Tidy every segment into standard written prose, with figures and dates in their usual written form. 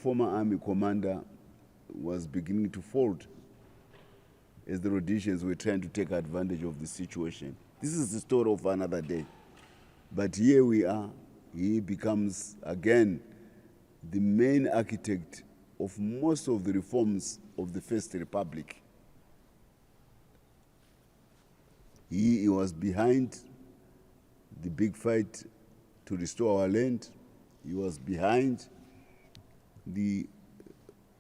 former army commander was beginning to fold as the Rhodesians were trying to take advantage of the situation. This is the story of another day. But here we are. He becomes, again, the main architect of most of the reforms of the First Republic. He was behind the big fight to restore our land. He was behind the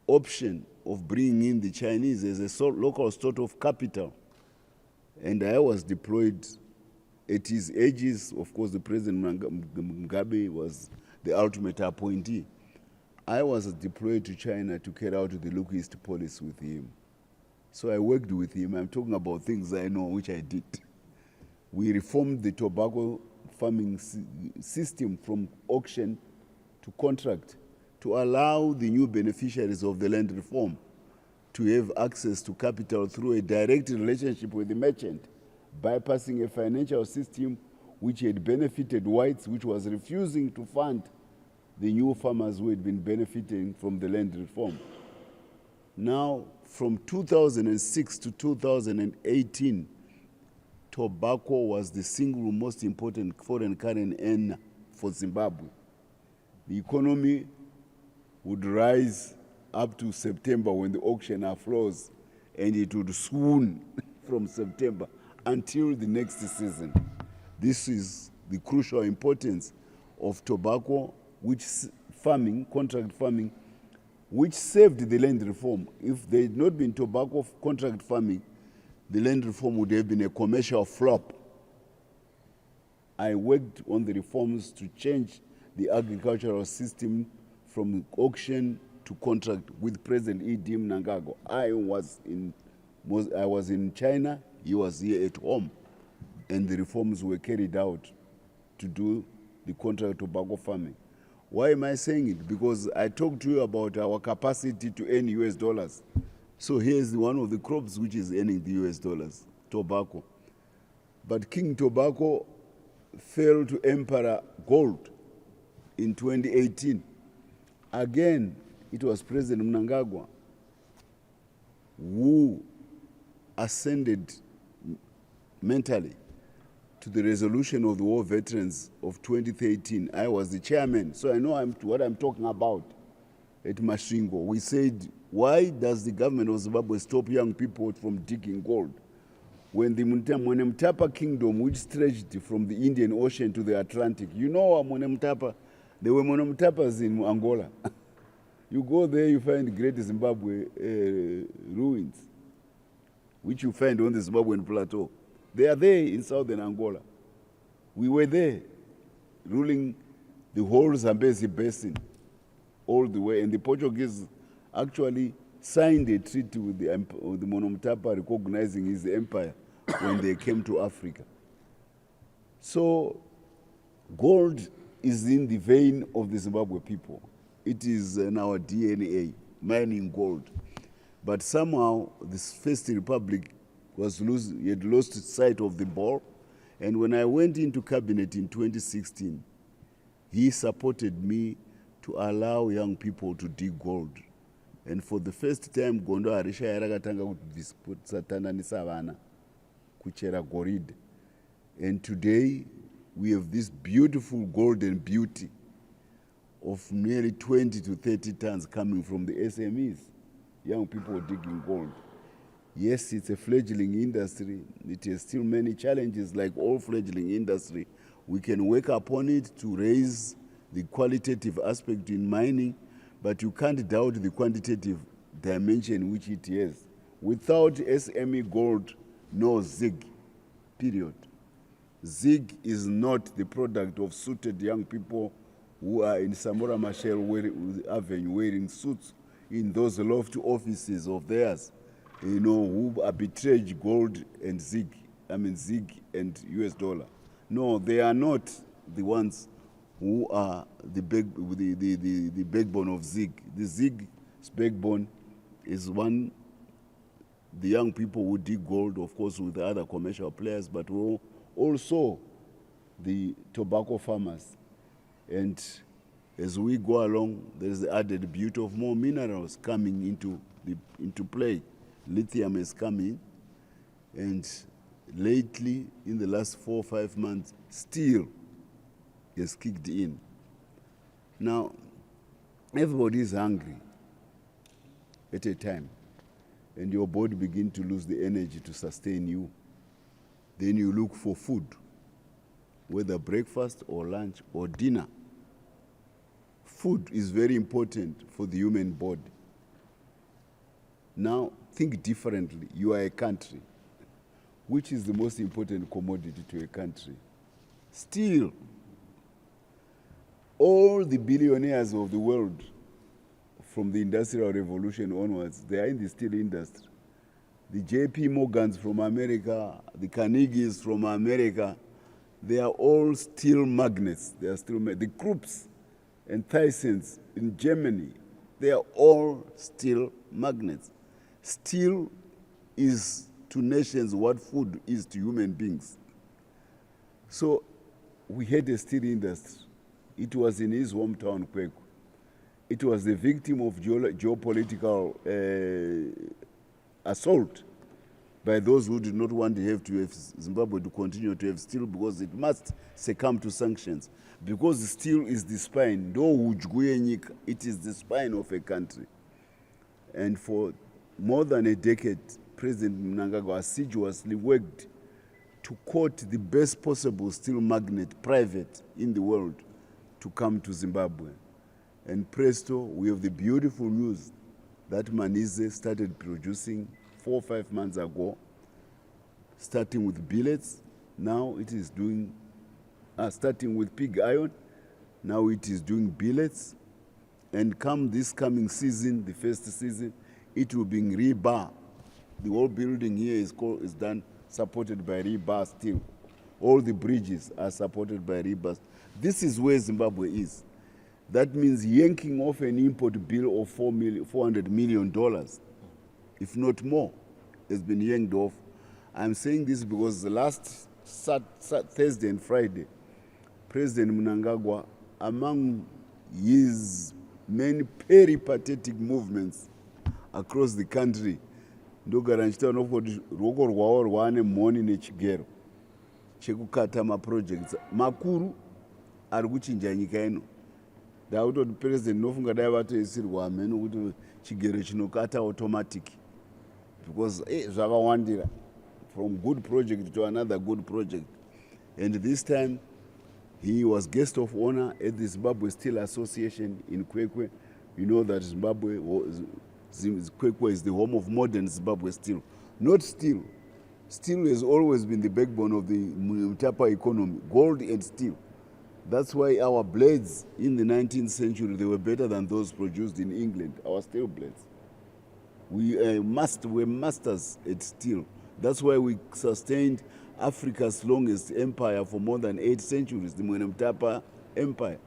option of bringing in the Chinese as a local sort of capital. And I was deployed at his ages. Of course, the President Mugabe was the ultimate appointee. I was deployed to China to carry out the Look East policy with him. So I worked with him. I'm talking about things I know, which I did. We reformed the tobacco farming system from auction to contract to allow the new beneficiaries of the land reform to have access to capital through a direct relationship with the merchant, bypassing a financial system which had benefited whites, which was refusing to fund the new farmers who had been benefiting from the land reform. Now, from 2006 to 2018, tobacco was the single most important foreign currency earner for Zimbabwe. The economy would rise up to September when the auction flows, and it would swoon from September until the next season. This is the crucial importance of tobacco, which farming, contract farming, which saved the land reform. If there had not been tobacco contract farming, the land reform would have been a commercial flop. I worked on the reforms to change the agricultural system from auction to contract with President E.D. Mnangagwa. I was in China, he was here at home, and the reforms were carried out to do the contract tobacco farming. Why am I saying it? Because I talked to you about our capacity to earn US dollars. So here's one of the crops which is earning the US dollars, tobacco. But King Tobacco fell to Emperor Gold in 2018. Again, it was President Mnangagwa who ascended mentally to the resolution of the war veterans of 2013. I was the chairman, so I know what I'm talking about at Mutsvangwa. We said, why does the government of Zimbabwe stop young people from digging gold? When the Mtapa Kingdom, which stretched from the Indian Ocean to the Atlantic, you know Mtapa, there were Mtapas in Angola. You go there, you find great Zimbabwe ruins, which you find on the Zimbabwean plateau. They are there in southern Angola. We were there, ruling the whole Zambezi basin all the way, and the Portuguese actually signed a treaty with the Monomtapa recognizing his empire when they came to Africa. So gold is in the vein of the Zimbabwe people. It is in our DNA, mining gold. But somehow this First Republic had lost sight of the ball. And when I went into cabinet in 2016, he supported me to allow young people to dig gold. And for the first time, Gondo Harisha yarakatanga kutandanisa vana kuchera gold. And today, we have this beautiful golden beauty of nearly 20 to 30 tons coming from the SMEs, young people digging gold. Yes, it's a fledgling industry. It has still many challenges like all fledgling industry. We can work upon it to raise the qualitative aspect in mining, but you can't doubt the quantitative dimension which it has. Without SME gold, no ZIG, period. ZIG is not the product of suited young people who are in Samora Machel Avenue wearing suits in those lofty offices of theirs, you know, who arbitrage gold and ZIG, ZIG and US dollar. No, they are not the ones who are the backbone of ZIG. The ZIG's backbone is the young people who dig gold, of course, with the other commercial players, but also the tobacco farmers. And As we go along, there is the added beauty of more minerals coming into play. Lithium has come in, and lately, in the last 4 or 5 months, steel has kicked in. Now, everybody is hungry at a time, and your body begins to lose the energy to sustain you. Then you look for food, whether breakfast or lunch or dinner. Food is very important for the human body. Now, think differently. You are a country. Which is the most important commodity to a country? Steel. All the billionaires of the world, from the Industrial Revolution onwards, they are in the steel industry. The J.P. Morgans from America, the Carnegies from America, they are all steel magnates. They are still the Krupps and Thyssen's in Germany, they are all steel magnates. Steel is to nations what food is to human beings. So we had a steel industry. It was in his hometown, Kweku. It was the victim of geopolitical assault by those who did not want to have Zimbabwe to continue to have steel because it must succumb to sanctions. Because steel is the spine, it is the spine of a country. And for more than a decade, President Mnangagwa assiduously worked to court the best possible steel magnate, private, in the world to come to Zimbabwe. And presto, we have the beautiful news that Manize started producing 4 or 5 months ago, starting with billets. Now it is doing, starting with pig iron, now it is doing billets. And come this coming season, the first season, it will be rebar. The whole building here is done, supported by rebar steel. All the bridges are supported by rebar. This is where Zimbabwe is. That means yanking off an import bill of $400 million, if not more, has been yanked off. I'm saying this because the last Thursday and Friday, President Mnangagwa, among his many peripatetic movements across the country, ndogara nchitaura kuti ruoko rwawo rwaane mhoni nechigero chekukata maprojects makuru ari kuchinja nyika ino. Ndautoti president nofunga dai vatoisirwa hameno kuti chigero chinokata automatic because zvakawandira from good project to another good project. And this time he was guest of honor at the Zimbabwe Steel Association in Kwekwe. You know that Kwekwe is the home of modern Zimbabwe steel, not steel. Steel has always been the backbone of the Mutapa economy, gold and steel. That's why our blades in the 19th century, they were better than those produced in England, our steel blades. We're masters at steel. That's why we sustained Africa's longest empire for more than 8 centuries, the Mutapa Empire,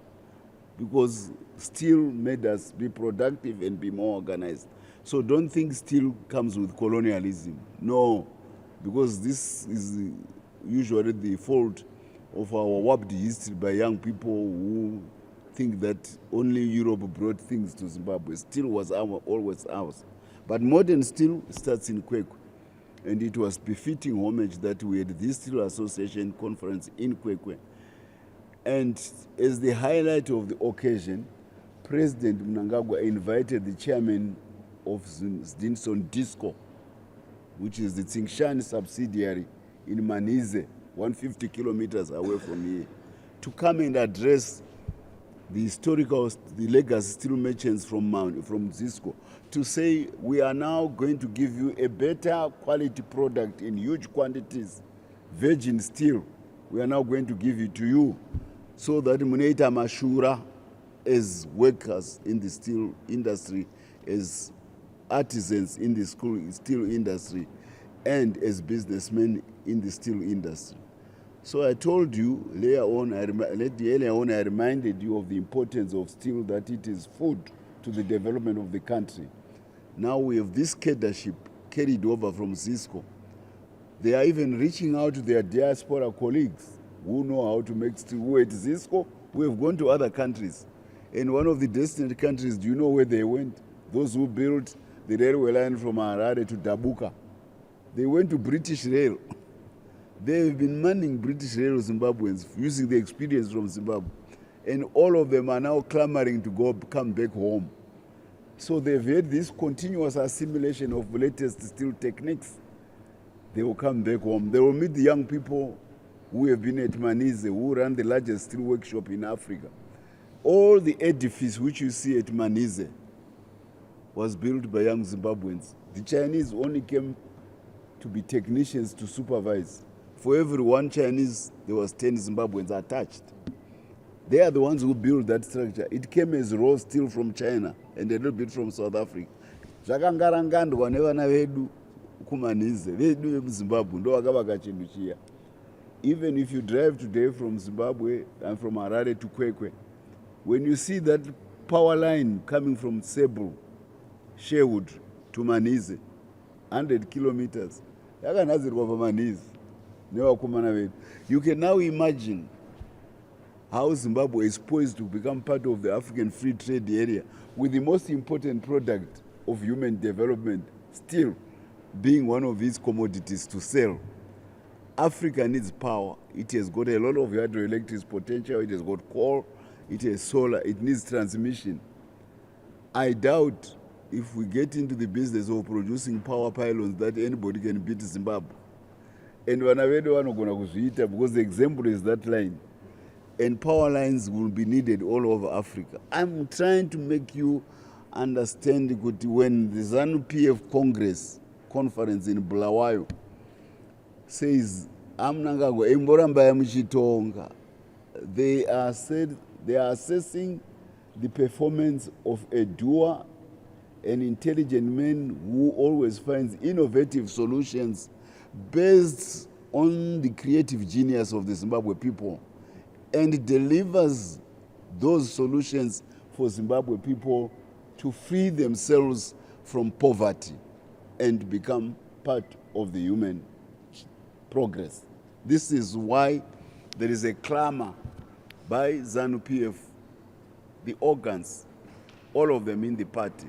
because steel made us be productive and be more organized. So don't think steel comes with colonialism. No, because this is usually the fault of our warped history by young people who think that only Europe brought things to Zimbabwe. Steel was always ours. But modern steel starts in Kwekwe. And it was befitting homage that we had this Steel Association conference in Kwekwe. And as the highlight of the occasion, President Mnangagwa invited the chairman of Stinson Disco, which is the Tsingshan subsidiary in Manize, 150 kilometers away from here, to come and address the historical, the legacy steel merchants from Zisco, to say we are now going to give you a better quality product in huge quantities, virgin steel. We are now going to give it to you so that Muneita Mashura, as workers in the steel industry, as artisans in the steel industry, and as businessmen in the steel industry. So I told you earlier on, I reminded you of the importance of steel, that it is food to the development of the country. Now we have this cadreship carried over from Zisco. They are even reaching out to their diaspora colleagues who know how to make steel, who at Zisco, who have gone to other countries. And one of the destined countries, do you know where they went? Those who built the railway line from Harare to Dabuka. They went to British Rail. They have been manning British Rail Zimbabweans using the experience from Zimbabwe. And all of them are now clamoring to come back home. So they've had this continuous assimilation of latest steel techniques. They will come back home. They will meet the young people who have been at Manize, who run the largest steel workshop in Africa. All the edifice which you see at Manize was built by young Zimbabweans. The Chinese only came to be technicians to supervise. For every one Chinese, there was 10 Zimbabweans attached. They are the ones who built that structure. It came as raw steel from China and a little bit from South Africa. Zvakangarangandwa nevana vedu kumanize vedu vemuZimbabwe ndo vakavaka chinhu chiya. Even if you drive today from Zimbabwe and from Harare to Kwekwe, when you see that power line coming from Cebu, Sherwood to Manize, 100 kilometers, yakanadzirwa paManize nevakomana vedu. You can now imagine how Zimbabwe is poised to become part of the African free trade area with the most important product of human development still being one of these commodities to sell. Africa needs power. It has got a lot of hydroelectric potential. It has got coal. It has solar. It needs transmission. I doubt if we get into the business of producing power pylons that anybody can beat Zimbabwe. And vana vedu vanogona kuzviita because the example is that line. And power lines will be needed all over Africa. I'm trying to make you understand that when the ZANU-PF Congress conference in Bulawayo says, they are assessing the performance of a doer, an intelligent man who always finds innovative solutions based on the creative genius of the Zimbabwe people, and delivers those solutions for Zimbabwe people to free themselves from poverty and become part of the human progress. This is why there is a clamor by ZANU-PF, the organs, all of them in the party,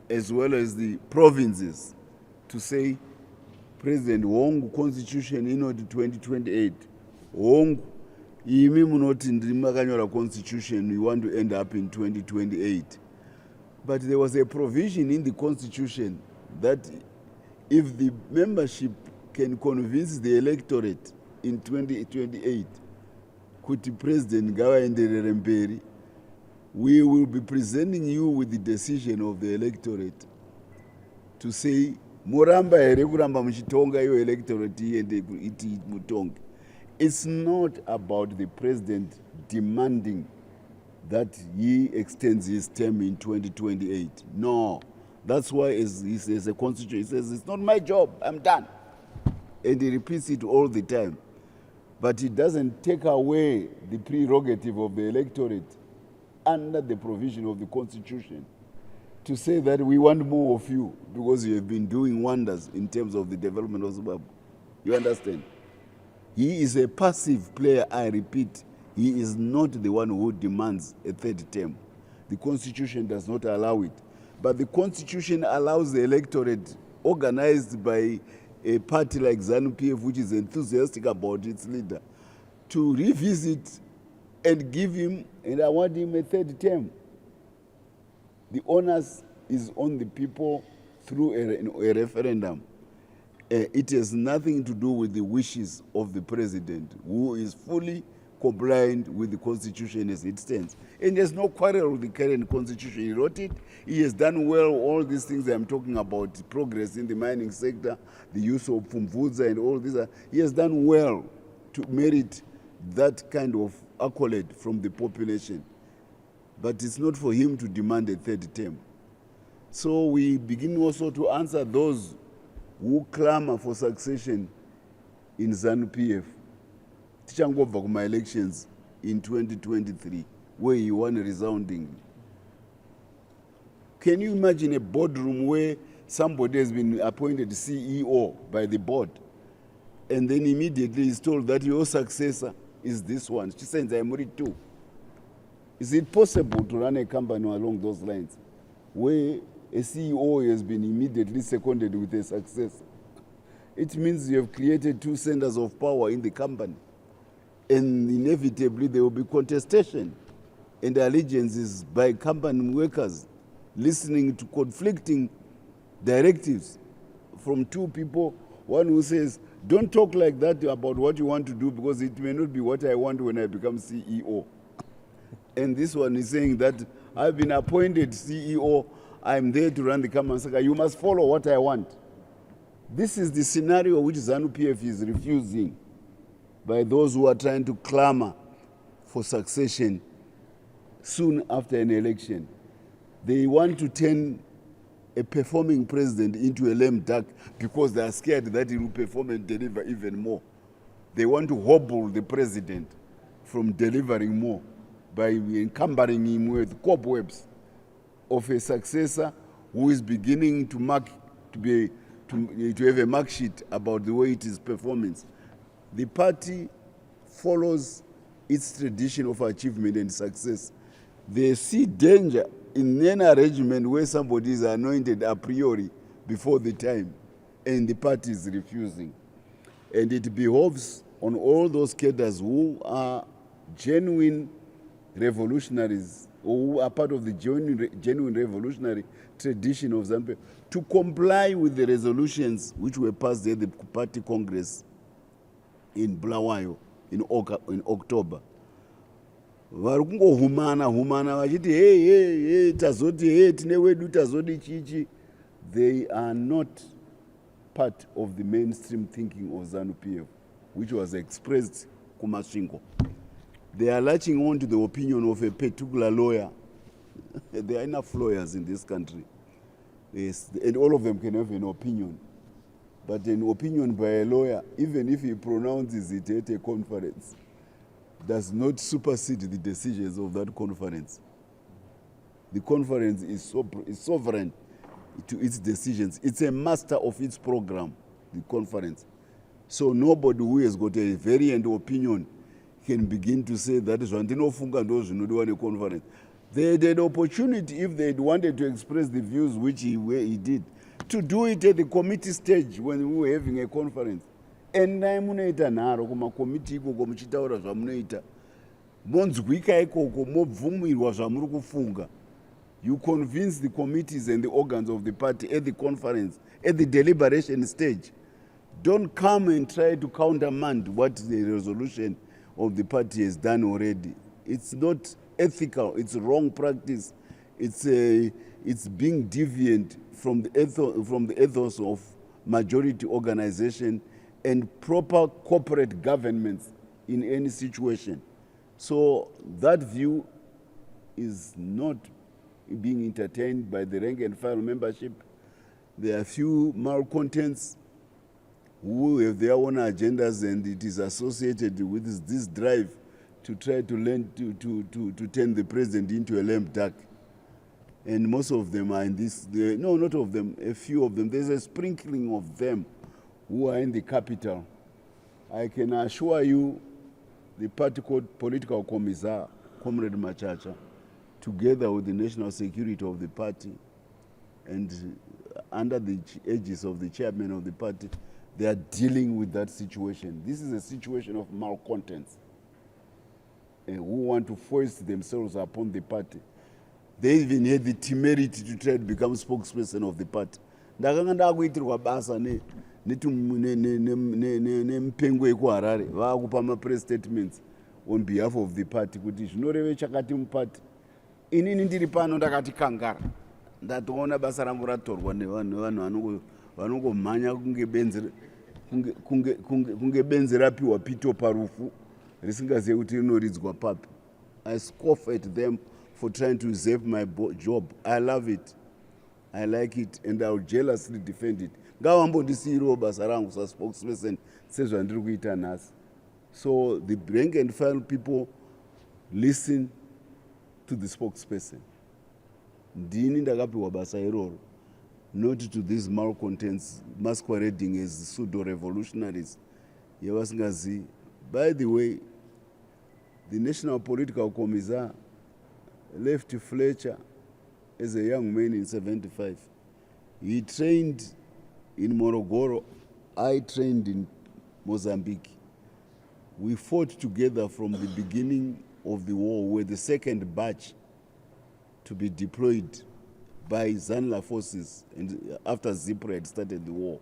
as well as the provinces, to say, President Wongu Constitution in 2028, Wongu, imi munoti ndiri makanyora constitution, we want to end up in 2028. But there was a provision in the constitution that if the membership can convince the electorate in 2028 kuti president ngavaenderere mberi, we will be presenting you with the decision of the electorate to say muramba here kuramba muchitonga iyo electorate iende iti mutonge. It's not about the president demanding that he extends his term in 2028. No. That's why he says a constitution, he says, it's not my job, I'm done. And he repeats it all the time. But it doesn't take away the prerogative of the electorate under the provision of the constitution to say that we want more of you because you have been doing wonders in terms of the development of Zimbabwe. You understand? He is a passive player, I repeat. He is not the one who demands a third term. The constitution does not allow it. But the constitution allows the electorate organized by a party like ZANU-PF, which is enthusiastic about its leader, to revisit and give him, and I want him a third term. The onus is on the people through a referendum. It has nothing to do with the wishes of the president, who is fully compliant with the constitution as it stands. And there's no quarrel with the current constitution. He wrote it. He has done well. All these things I'm talking about, progress in the mining sector, the use of Pumvudza and all these, he has done well to merit that kind of accolade from the population. But it's not for him to demand a third term. So we begin also to answer those who clamor for succession in ZANU-PF. Tichangobva kuma-elections in 2023, where he won resoundingly. Can you imagine a boardroom where somebody has been appointed CEO by the board, and then immediately is told that your successor is this one? Chisenza Emuri too. Is it possible to run a company along those lines, where a CEO has been immediately seconded with a successor? It means you have created two centers of power in the company, and inevitably there will be contestation and allegiances by company workers, listening to conflicting directives from two people. One who says, don't talk like that about what you want to do, because it may not be what I want when I become CEO. And this one is saying that I've been appointed CEO, I'm there to run the company. You must follow what I want. This is the scenario which ZANU-PF is refusing by those who are trying to clamor for succession soon after an election. They want to turn a performing president into a lame duck because they are scared that he will perform and deliver even more. They want to hobble the president from delivering more by encumbering him with cobwebs of a successor who is beginning to have a mark sheet about the way it is performance. The party follows its tradition of achievement and success. They see danger in an arrangement where somebody is anointed a priori before the time, and the party is refusing. And it behoves on all those cadres who are genuine revolutionaries, or who are part of the genuine revolutionary tradition of Zambia, to comply with the resolutions which were passed at the party congress in Bulawayo in October. Vari kungohumana vachiti hey tazoti hey tine wedu tazodi chichi. They are not part of the mainstream thinking of ZANU-PF, which was expressed kumasvingo. They are latching on to the opinion of a particular lawyer. There are enough lawyers in this country. Yes, and all of them can have an opinion. But an opinion by a lawyer, even if he pronounces it at a conference, does not supersede the decisions of that conference. The conference is sovereign to its decisions. It's a master of its program, the conference. So nobody who has got a variant opinion can begin to say that is one thing a conference. They had an opportunity, if they had wanted to express the views which he did, to do it at the committee stage when we were having a conference. And munoita nharo kumakomiti ikoko muchitaura zvamunoita monzwika ikoko mobvumirwa zvamuri kufunga. You convince the committees and the organs of the party at the conference, at the deliberation stage. Don't come and try to countermand what the resolution of the party has done already. It's not ethical, it's wrong practice. It's being deviant from the ethos of majority organization and proper corporate governments in any situation. So that view is not being entertained by the rank and file membership. There are few malcontents who have their own agendas, and it is associated with this drive to try to turn the president into a lame duck. And most of them are in this, no, not of them, a few of them. There's a sprinkling of them who are in the capital. I can assure you, the party called Political Commissar, Comrade Machacha, together with the national security of the party, and under the aegis of the chairman of the party, they are dealing with that situation. This is a situation of malcontents who want to foist themselves upon the party. They even had the temerity to try to become spokesperson of the party. Ndakanga ndakuitirwa basa nempengo yekuharare vakupa ma-press statements on behalf of the party kuti zvinoreve chakati mupati. Inini ndiri pano ndakati kangara, ndatoona basa rangu ratorwa nevanhu vanongomhanya kunge benzi rapiwa pito parufu risingazivi kuti rinoridzwa papi. I scoff at them for trying to save my job. I love it, I like it, and I'll jealously defend it. Ngavambondisiyirawo basa rangu saspokesperson sezvandiri kuita nhasi. So the rank and file people listen to the spokesperson. Ndini ndakapiwa basa iroro, not to these malcontents masquerading as pseudo-revolutionaries. Yevasingazivi. By the way, the National Political Commissar left Fletcher as a young man in 75. He trained in Morogoro. I trained in Mozambique. We fought together from the beginning of the war. We were the second batch to be deployed by Zanla forces, and after Zipre had started the war.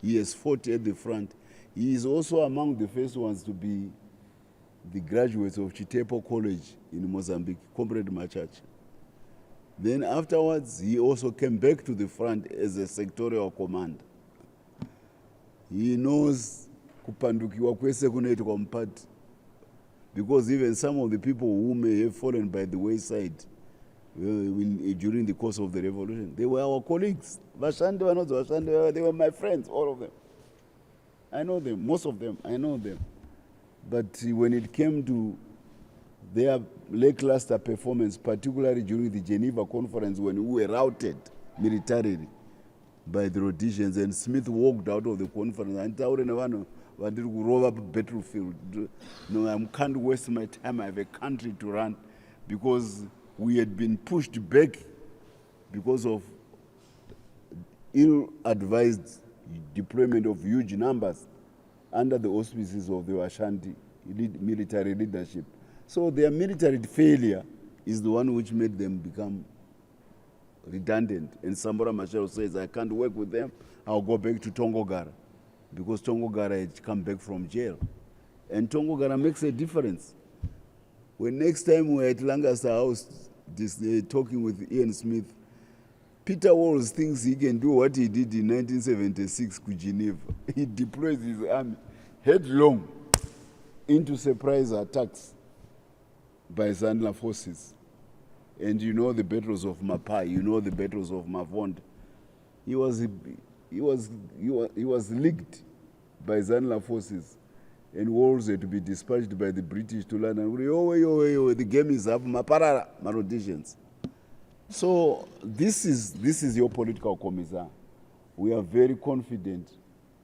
He has fought at the front. He is also among the first ones to be the graduates of Chitepo College in Mozambique, Comrade Machach. Then afterwards, he also came back to the front as a sectorial commander. He knows kupandukiwa kwese kunoitwa mpati, because even some of the people who may have fallen by the wayside during the course of the revolution, they were our colleagues. They were my friends, all of them. I know them, most of them, I know them. But when it came to their lackluster performance, particularly during the Geneva conference when we were routed militarily by the Rhodesians, and Smith walked out of the conference and told everyone, roll up a battlefield. No, I can't waste my time. I have a country to run, because we had been pushed back because of ill-advised deployment of huge numbers under the auspices of the Ashanti military leadership. So their military failure is the one which made them become redundant. And Sambora Machel says, I can't work with them, I'll go back to Tongogara, because Tongogara had come back from jail. And Tongogara makes a difference. When next time we're at Lancaster House talking with Ian Smith, Peter Walls thinks he can do what he did in 1976 to Geneva. He deploys his army headlong into surprise attacks by Zanla forces. And you know the battles of Mapai, you know the battles of Mavond. He was leaked by Zanla forces, and Walls had to be dispatched by the British to London. The game is up, Maparara, Rhodesians. So this is your political commissar. We are very confident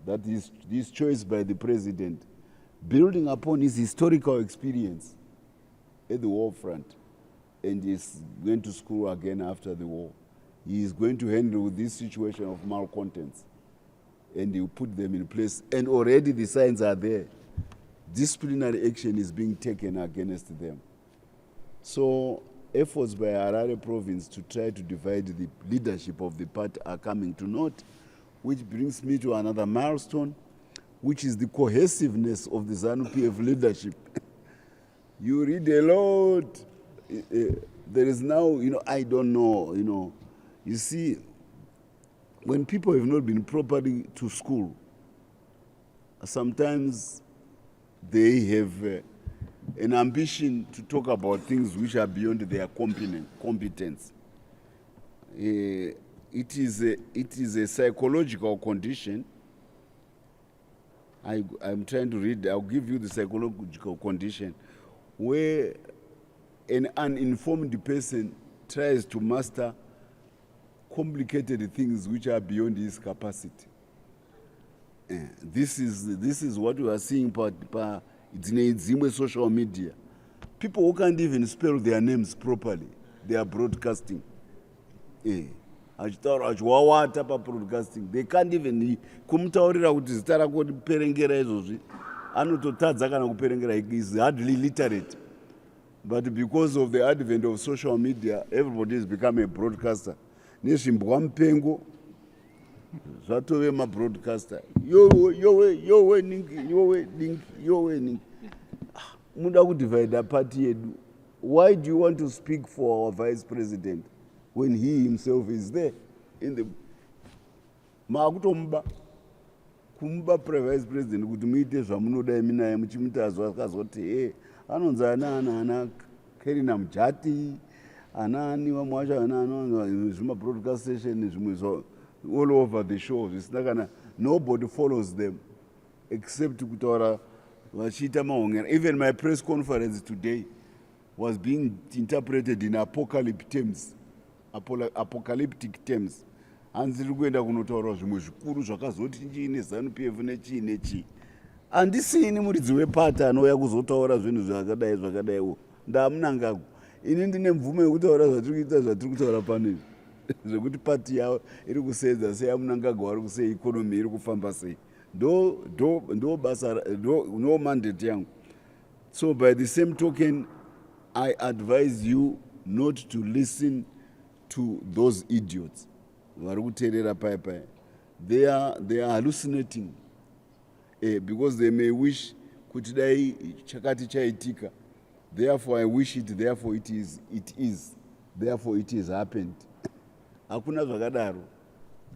that this choice by the president, building upon his historical experience at the war front, and is going to school again after the war, he is going to handle this situation of malcontents, and he will put them in place. And already the signs are there. Disciplinary action is being taken against them. So efforts by Harare province to try to divide the leadership of the party are coming to naught, which brings me to another milestone, which is the cohesiveness of the ZANU-PF leadership. You read a lot. There is now, I don't know, you see, when people have not been properly to school, sometimes they have an ambition to talk about things which are beyond their competence. It is a psychological condition. I'm trying to read, I'll give you the psychological condition where an uninformed person tries to master complicated things which are beyond his capacity. This is what we are seeing in social media. People who can't even spell their names properly, they are broadcasting. Broadcasting. They can't even kumtaurira kuti zita rako perengera izvozvi anototadza kana kuperengera. Is hardly literate. But because of the advent of social media, everybody has become a broadcaster. Nezvimbwa mupengo zvatove mabroadcaster. Your way. Muda kudivide party yedu. Why do you want to speak for our vice president when he himself is there in the maakutomba kumba vice president kuti muite zvamunoda imi naye muchimuita zvakazoti anonzi ana Kerina Mujati, ani vamwe vacho ana zvima broadcast station zvimwe all over the show. Nobody follows them except kutaura vachiita mahongera. Even my press conference today was being interpreted in apocalyptic terms. Hanziri kuenda kunotaura zvimwe zvikuru zvakazoti chiine ZANU-PF nechii. Handisini muridzi wepata anouya kuzotaura zvinhu zvakadai. Ndamunangaku. ini ndine mvumo yekutaura zvatiri kuita zvatiri kutaura pano izvi zvekuti pati yavo iri kusedza sei, amunangagwa vari kusei, ikonomi iri kufamba sei. ndo basa no mandate yangu. So by the same token, I advise you not to listen to those idiots vari kuteerera paya paya. They are hallucinating, because they may wish kuti dai chakati chaitika, therefore I wish it, therefore it is, therefore it is happened. Hakuna zvakadaro.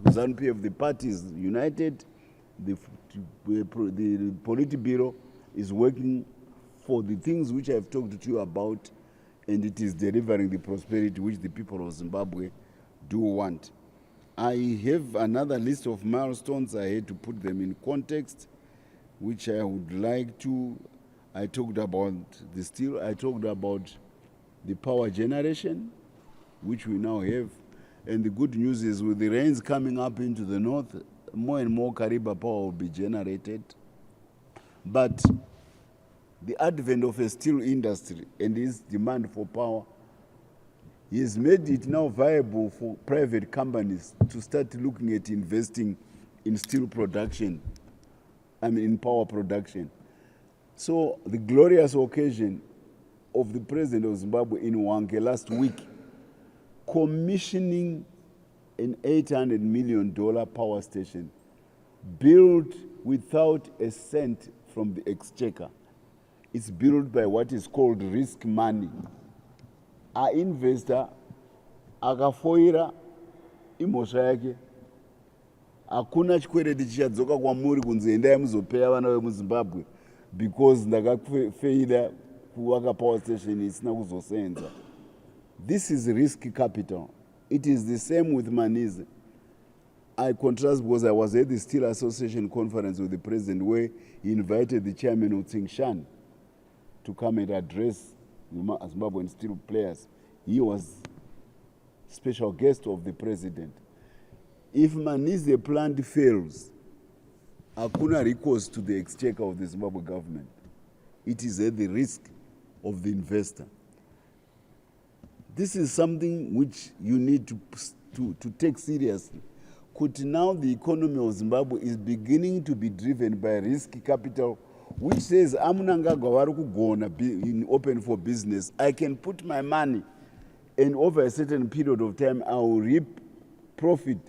ZANU-PF, the party is united, the Politburo is working for the things which I have talked to you about, and it is delivering the prosperity which the people of Zimbabwe do want. I have another list of milestones. I had to put them in context, which I would like to. I talked about the steel, I talked about the power generation, which we now have. And the good news is, with the rains coming up into the north, more and more Kariba power will be generated. But the advent of a steel industry and its demand for power has made it now viable for private companies to start looking at investing in steel production, in power production. So the glorious occasion of the president of Zimbabwe in Hwange last week, commissioning an $800 million power station built without a cent from the exchequer. It's built by what is called risk money. Our investor akafoira imhosva yake, hakuna chikwereti chichadzoka kwamuri kunzi endai muzopeya vana vemuzimbabwe because ndakafeira kuvaka power station isina kuzosenza. This is risk capital. It is the same with Manize. I contrast because I was at the Steel Association conference with the president, where he invited the chairman of Tsingshan to come and address Zimbabwean steel players. He was special guest of the president. If Manize plant fails, hakuna recourse to the exchequer of the Zimbabwe government. It is at the risk of the investor. This is something which you need to take seriously. Could now the economy of Zimbabwe is beginning to be driven by risk capital, which says, amunangagwa vari kugona in open for business. I can put my money, and over a certain period of time, I will reap profit,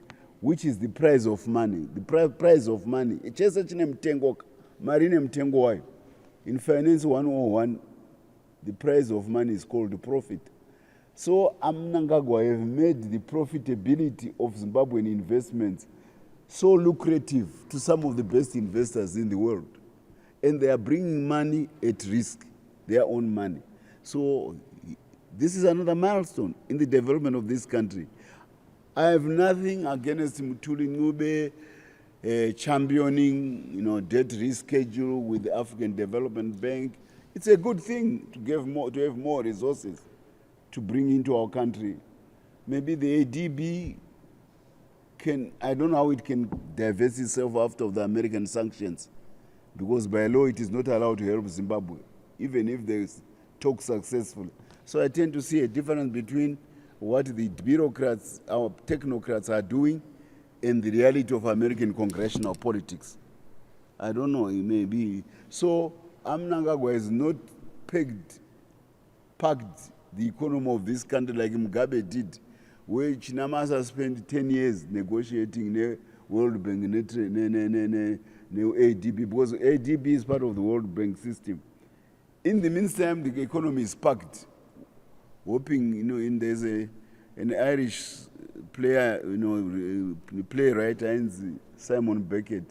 which is the price of money. The price of money. In Finance 101, the price of money is called the profit. So Mnangagwa have made the profitability of Zimbabwean investments so lucrative to some of the best investors in the world. And they are bringing money at risk, their own money. So this is another milestone in the development of this country. I have nothing against Mutuli Ngube championing, debt reschedule with the African Development Bank. It's a good thing to have more resources to bring into our country. Maybe the ADB can, I don't know how it can divest itself after the American sanctions, because by law it is not allowed to help Zimbabwe, even if they talk successfully. So I tend to see a difference between what the bureaucrats, our technocrats are doing, and the reality of American congressional politics. I don't know, it may be. So Mnangagwa has not packed the economy of this country like Mugabe did, where Chinamasa spent 10 years negotiating the World Bank and ADB, because ADB is part of the World Bank system. In the meantime, the economy is packed, hoping, there's an Irish player, playwright, Simon Beckett.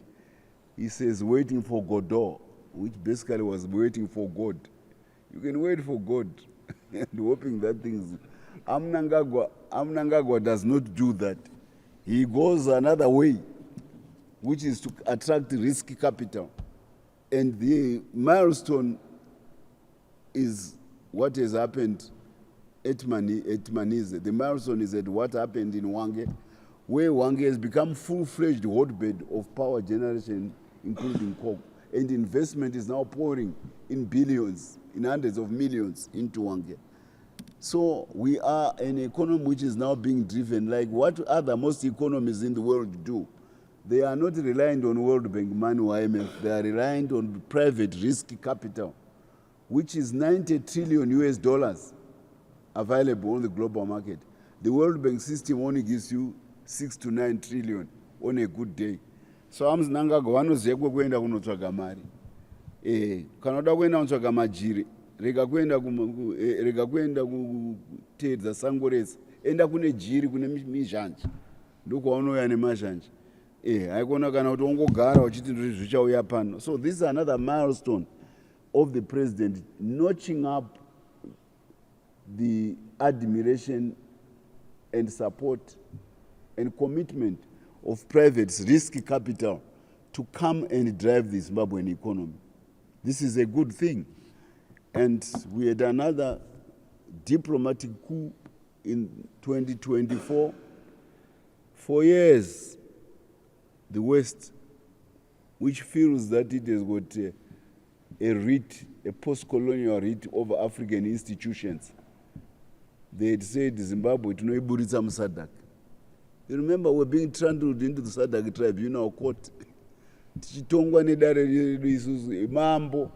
He says, waiting for Godot, which basically was waiting for God. You can wait for God. And hoping that things. Mnangagwa does not do that. He goes another way, which is to attract risk capital. And the milestone is what has happened at Manize. The milestone is at what happened in Hwange, where Hwange has become full-fledged hotbed of power generation, including coke. And investment is now pouring in billions, in hundreds of millions into Hwange. So we are an economy which is now being driven like what other most economies in the world do. They are not reliant on World Bank money or IMF. They are reliant on private risk capital, which is 90 trillion US dollars available on the global market. The World Bank system only gives you 6 to 9 trillion on a good day. So amzinangago vanoziva kwekuenda kunotsvaga mari. Kana uda kuenda kunotsvaga majiri, rega kuenda kuteedza sango rese, enda kune jiri kune mizhanji. Ndokwaunoya nemazhanji. Haikona kana kuti ongogara uchiti zvichauya pano. So this is another milestone of the president notching up the admiration and support and commitment of private risk capital to come and drive the Zimbabwean economy. This is a good thing. And we had another diplomatic coup in 2024. For years, the West, which feels that it has got a REIT, a post-colonial REIT over African institutions, they had said Zimbabwe to know Iburitsa Musadak. You remember we're being trundled into the Sadak tribunal court. Tichitongwa nedare isusu mambo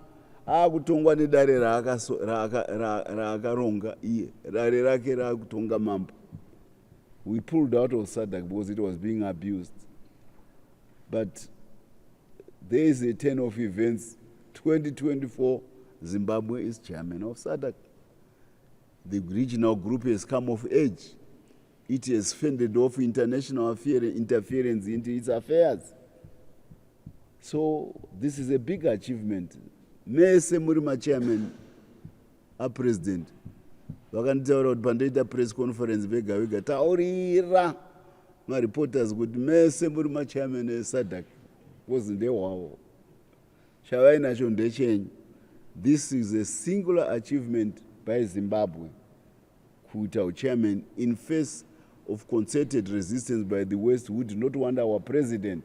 akutongwa nedare raakaronga iye dare rake raakutonga mambo. We pulled out of Sadak because it was being abused. But there is a turn of events. 2024, Zimbabwe is chairman of SADC. The regional group has come of age. It has fended off international interference into its affairs. So this is a big achievement. Mese Murima chairman, a president. Vakanditaura kuti pandoita press conference vega vega taurira reporters kuti mese muri chairman eSADC wasn't there wow. Chavainacho ndechenyu. This is a singular achievement by Zimbabwe kuita chairman in face of concerted resistance by the West who did not want our president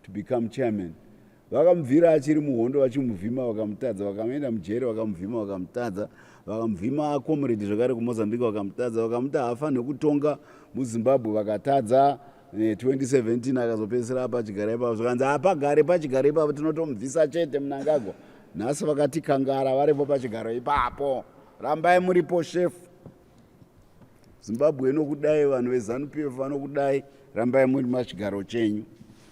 to become chairman. Vakamuvhira achiri muhondo vachimuvhima vakamutadza, vakamuenda mujeri vakamuvhima vakamutadza, vakamuvhima comrade zvakare kuMozambique vakamutadza, vakamuti haafaniri kutonga muZimbabwe vakatadza. 2017 akazopedzisira pachigara ipapo zvakanzi apagare pachigara ipapo tinotomubvisa chete Mnangagwa. Nhasi vakati kangara varipo pachigaro ipapo. Rambai muripo chef. Zimbabwe inokudai, vanhu veZANU-PF vanokudai, rambai muri pachigaro chenyu.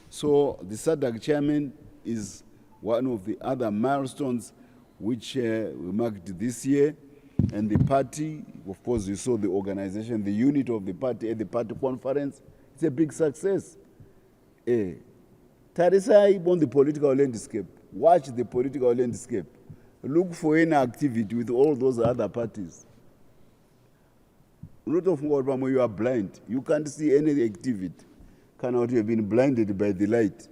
So the SADC chairman is one of the other milestones which we marked this year. And the party, of course, you saw the organization, the unit of the party at the party conference. It's a big success. Tarisai on the political landscape. Watch the political landscape. Look for any activity with all those other parties. Not of what you are blind. You can't see any activity. Cannot you have been blinded by the light?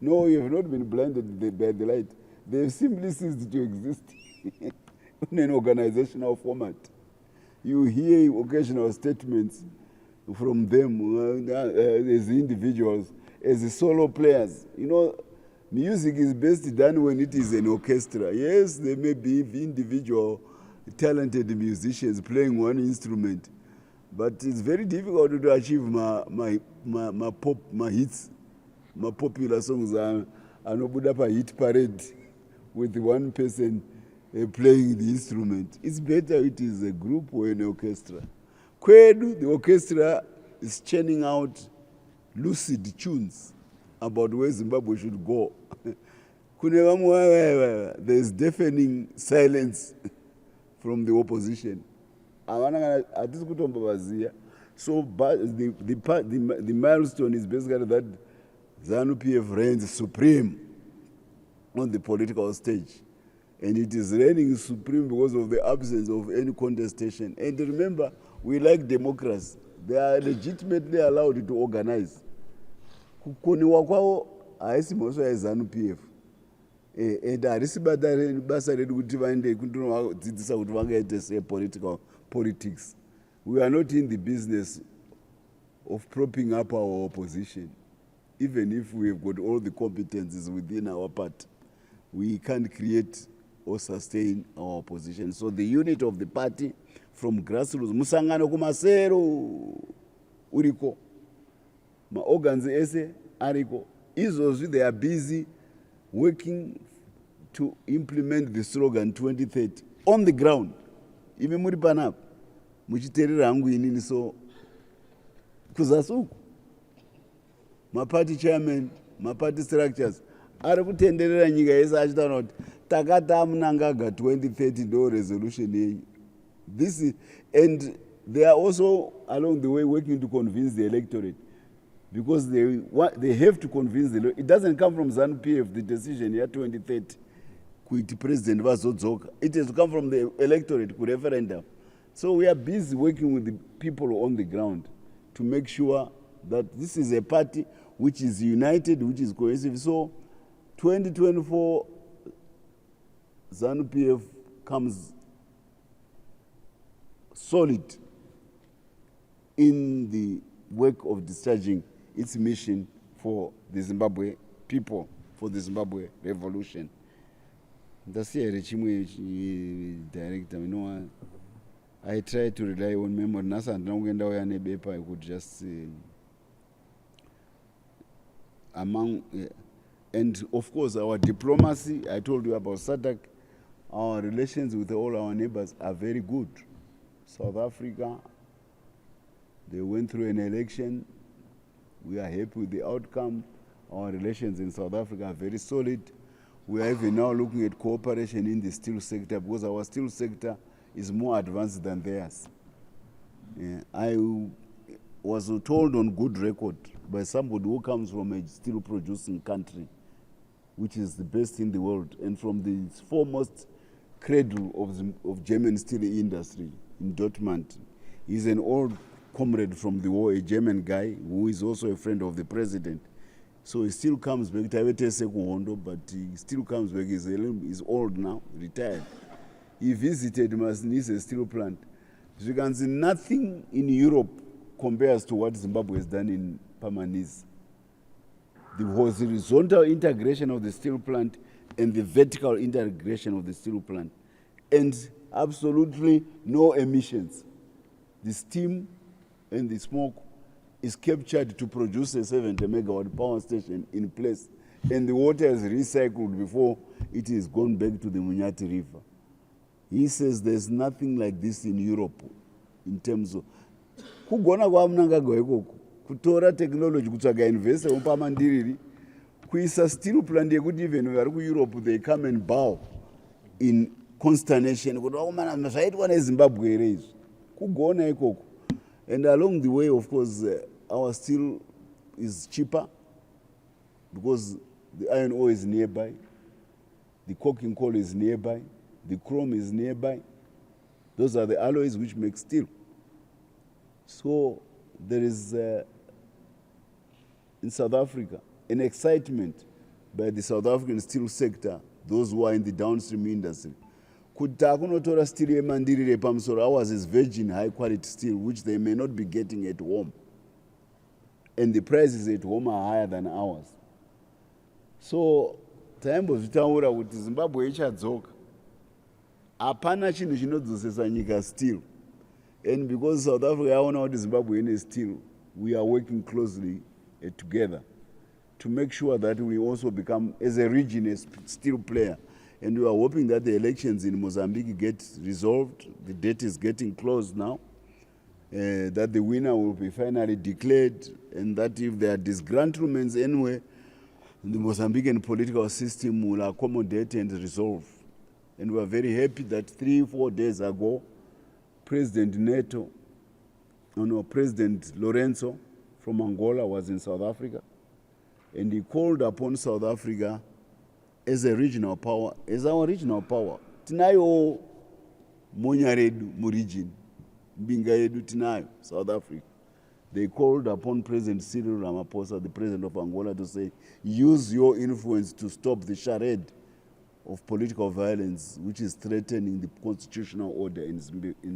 No, you have not been blinded by the light. They have simply ceased to exist in an organizational format. You hear occasional statements from them as individuals, as solo players. You know, music is best done when it is an orchestra. Yes, there may be individual talented musicians playing one instrument, but it's very difficult to achieve my hits, my popular songs. Anobuda pa hit parade with one person playing the instrument. It's better it is a group or an orchestra. Kwedu, the orchestra is churning out lucid tunes about where Zimbabwe should go. There's deafening silence from the opposition. So the milestone is basically that ZANU-PF reigns supreme on the political stage. And it is reigning supreme because of the absence of any contestation. And remember, we like democracy. They are legitimately allowed to organize. Kukoniwa kwao haisi moso ya ZANU-PF. And harisi basa redu kuti vaende kundodzidzisa kuti vangaite politics. We are not in the business of propping up our opposition. Even if we have got all the competencies within our party, we can't create or sustain our position. So the unit of the party from grassroots, musangano kumasero uriko, ma-organs ese ariko, izozvi they are busy working to implement the slogan 2030 on the ground. Imi muri panapa muchiteerera hangu inini, so kuzasi uku ma-party chairman, ma-party structures ari kutenderera nyika yese achitaura kuti takati amunangaga 2030 ndo resolution yenyu. This is, and they are also along the way working to convince the electorate, because they have to convince the, it doesn't come from ZANU-PF, the decision here 2030 kuti president vazodzoka, it has to come from the electorate ku referendum. So we are busy working with the people on the ground to make sure that this is a party which is united, which is cohesive. So 2024 ZANU-PF comes solid in the work of discharging its mission for the Zimbabwe people, for the Zimbabwe revolution. That's here, director. You know, I try to rely on memory. Nasa and I could just among, and of course our diplomacy. I told you about SADC. Our relations with all our neighbors are very good. South Africa, they went through an election. We are happy with the outcome. Our relations in South Africa are very solid. We are even now looking at cooperation in the steel sector, because our steel sector is more advanced than theirs. Yeah, I was told on good record by somebody who comes from a steel producing country, which is the best in the world, and from the foremost cradle of German steel industry in Dortmund. He's an old comrade from the war, a German guy who is also a friend of the president. So he still comes back, but he still comes back. He's old now, retired. He visited Masnise steel plant. So you can see nothing in Europe compares to what Zimbabwe has done in Pamanise. The horizontal integration of the steel plant and the vertical integration of the steel plant. And absolutely no emissions. The steam and the smoke is captured to produce a 70 megawatt power station in place. And the water is recycled before it is gone back to the Munyati River. He says there's nothing like this in Europe in terms of kugona kwa mnangagwa ikoko kutora technology kutsvaga investor umpamandiriri kuisa steel plant yekuti even vari kuEurope they come and bow in consternation kuti akomana zvaitwa neZimbabwe here izvi kugona ikoko. And along the way, of course, our steel is cheaper because the iron ore is nearby, the coking coal is nearby, the chrome is nearby. Those are the alloys which make steel. So there is, in South Africa, an excitement by the South African steel sector, those who are in the downstream industry. Kutakunotora steel yemandirire pamusoro, ours is virgin high quality steel, which they may not be getting at home. And the prices at home are higher than ours. So, taimbozvitaura kuti Zimbabwe ichadzoka. Hapana chinhu chinodzosesa nyika steel. And because South Africa yaona kuti Zimbabwe ine steel, we are working closely together to make sure that we also become, as a region, a steel player. And we are hoping that the elections in Mozambique get resolved. The date is getting close now. That the winner will be finally declared, and that if there are disgruntlements anywhere, the Mozambican political system will accommodate and resolve. And we are very happy that 3-4 days ago, President President Lorenzo from Angola was in South Africa, and he called upon South Africa as a regional power, as our regional power. Tinayo monyaredu mu region, mbinga yedu tinayo, South Africa. They called upon President Cyril Ramaphosa, the president of Angola, to say, use your influence to stop the charade of political violence which is threatening the constitutional order in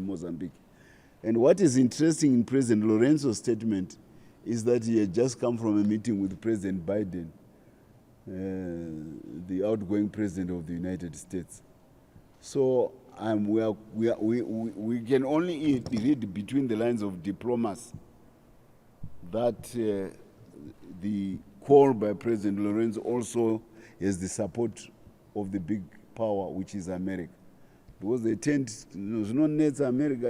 Mozambique. And what is interesting in President Lorenzo's statement is that he had just come from a meeting with President Biden, the outgoing president of the United States. So we can only read between the lines of diplomacy that the call by President Lorenzo also has the support of the big power, which is America. Because they tend, it's not net America,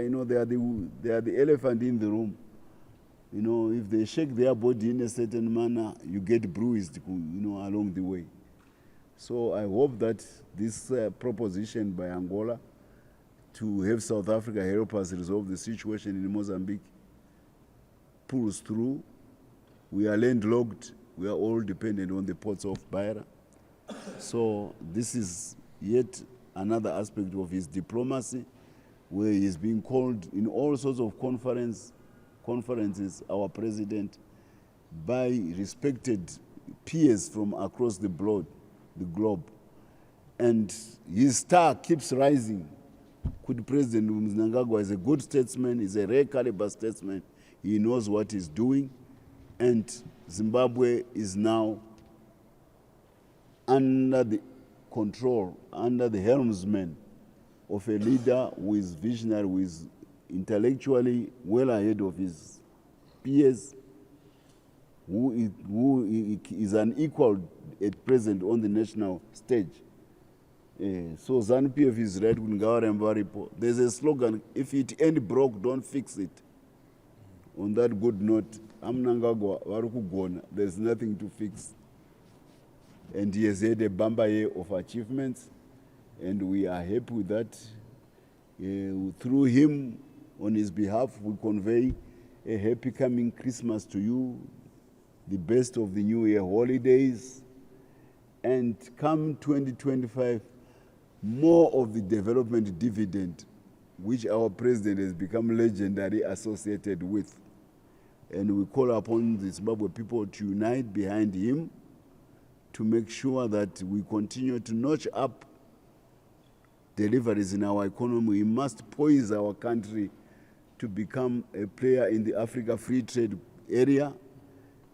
they are the elephant in the room. If they shake their body in a certain manner, you get bruised, along the way. So I hope that this proposition by Angola to have South Africa help us resolve the situation in Mozambique pulls through. We are landlocked. We are all dependent on the ports of Beira. So this is yet another aspect of his diplomacy, where he is being called in all sorts of conferences, our president, by respected peers from across the globe. And his star keeps rising. President Mutsvangwa is a good statesman, he's a rare caliber statesman. He knows what he's doing. And Zimbabwe is now under the control, under the helmsman of a leader who is visionary, who is intellectually well ahead of his peers, who is unequaled at present on the national stage. So ZANU-PF is right. There's a slogan: if it ain't broke, don't fix it. On that good note, there's nothing to fix. And he has had a bumper year of achievements, and we are happy with that. Through him, on his behalf, we convey a happy coming Christmas to you, the best of the New Year holidays, and come 2025, more of the development dividend, which our president has become legendary associated with. And we call upon the Zimbabwe people to unite behind him to make sure that we continue to notch up deliveries in our economy. We must poise our country to become a player in the Africa Free Trade area,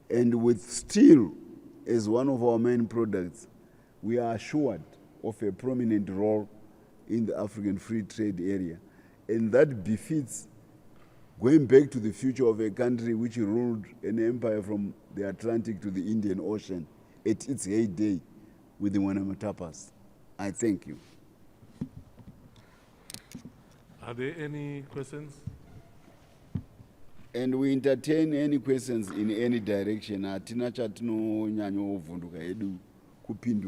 and with steel as one of our main products, we are assured of a prominent role in the African Free Trade area. And that befits going back to the future of a country which ruled an empire from the Atlantic to the Indian Ocean at its heyday with the Wanamatapas. I thank you. Are there any questions? And we entertain any questions in any direction. Atina chatino nyanyo vunduka edu kupindu.